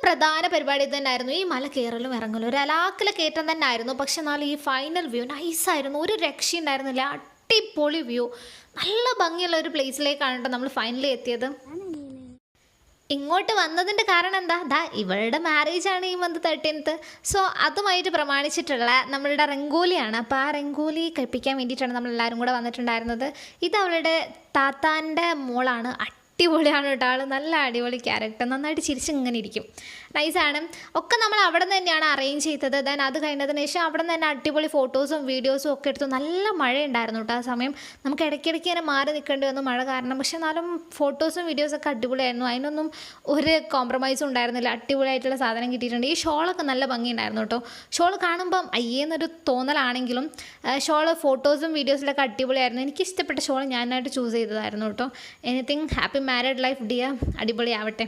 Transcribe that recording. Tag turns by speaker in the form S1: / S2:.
S1: പ്രധാന പരിപാടി തന്നെയായിരുന്നു ഈ മല കയറലും ഇറങ്ങലും. ഒരു അലാക്കിലെ കയറ്റം തന്നെ ആയിരുന്നു. പക്ഷെ എന്നാലും ഈ ഫൈനൽ വ്യൂ നൈസായിരുന്നു. ഒരു രക്ഷയുണ്ടായിരുന്നില്ല. അടിപൊളി വ്യൂ. നല്ല ഭംഗിയുള്ള ഒരു പ്ലേസിലേക്കാണ് കേട്ടോ നമ്മൾ ഫൈനലി എത്തിയത്. ഇങ്ങോട്ട് വന്നതിൻ്റെ കാരണം എന്താ? ഇവളുടെ മാരേജ് ആണ് ഈ മന്ത് 13th. സോ അതുമായിട്ട് പ്രമാണിച്ചിട്ടുള്ള നമ്മളുടെ റംഗോലിയാണ്. അപ്പോൾ ആ റംഗോലി കഴിപ്പിക്കാൻ വേണ്ടിയിട്ടാണ് നമ്മളെല്ലാവരും കൂടെ വന്നിട്ടുണ്ടായിരുന്നത്. ഇത് അവളുടെ താത്താൻ്റെ മോളാണ്. അടിപൊളിയാണ് കേട്ടോ. ആൾ നല്ല അടിപൊളി ക്യാരക്ടർ. നന്നായിട്ട് ചിരിച്ചിങ്ങനെ ഇരിക്കും. നൈസാണ്. ഒക്കെ നമ്മൾ അവിടെ നിന്ന് തന്നെയാണ് അറേഞ്ച് ചെയ്തത്. ദെൻ അത് കഴിഞ്ഞതിന് ശേഷം അവിടെ നിന്ന് തന്നെ അടിപൊളി ഫോട്ടോസും വീഡിയോസും ഒക്കെ എടുത്തു. നല്ല മഴയുണ്ടായിരുന്നു കേട്ടോ ആ സമയം. നമുക്ക് ഇടയ്ക്കിടയ്ക്ക് ഇങ്ങനെ മാറി നിൽക്കേണ്ടി വന്നു മഴ കാരണം. പക്ഷെ എന്നാലും ഫോട്ടോസും വീഡിയോസൊക്കെ അടിപൊളിയായിരുന്നു. അതിനൊന്നും ഒരു കോംപ്രമൈസും ഉണ്ടായിരുന്നില്ല. അടിപൊളിയായിട്ടുള്ള സാധനം കിട്ടിയിട്ടുണ്ട്. ഈ ഷോളൊക്കെ നല്ല ഭംഗിയുണ്ടായിരുന്നു കേട്ടോ. ഷോൾ കാണുമ്പം അയ്യേന്നൊരു തോന്നലാണെങ്കിലും ഷോൾ ഫോട്ടോസും വീഡിയോസിലൊക്കെ അടിപൊളിയായിരുന്നു. എനിക്കിഷ്ടപ്പെട്ട ഷോൾ ഞാനായിട്ട് ചൂസ് ചെയ്തതായിരുന്നു കേട്ടോ. Anything happy married life dear. അടിപൊളിയാവട്ടെ.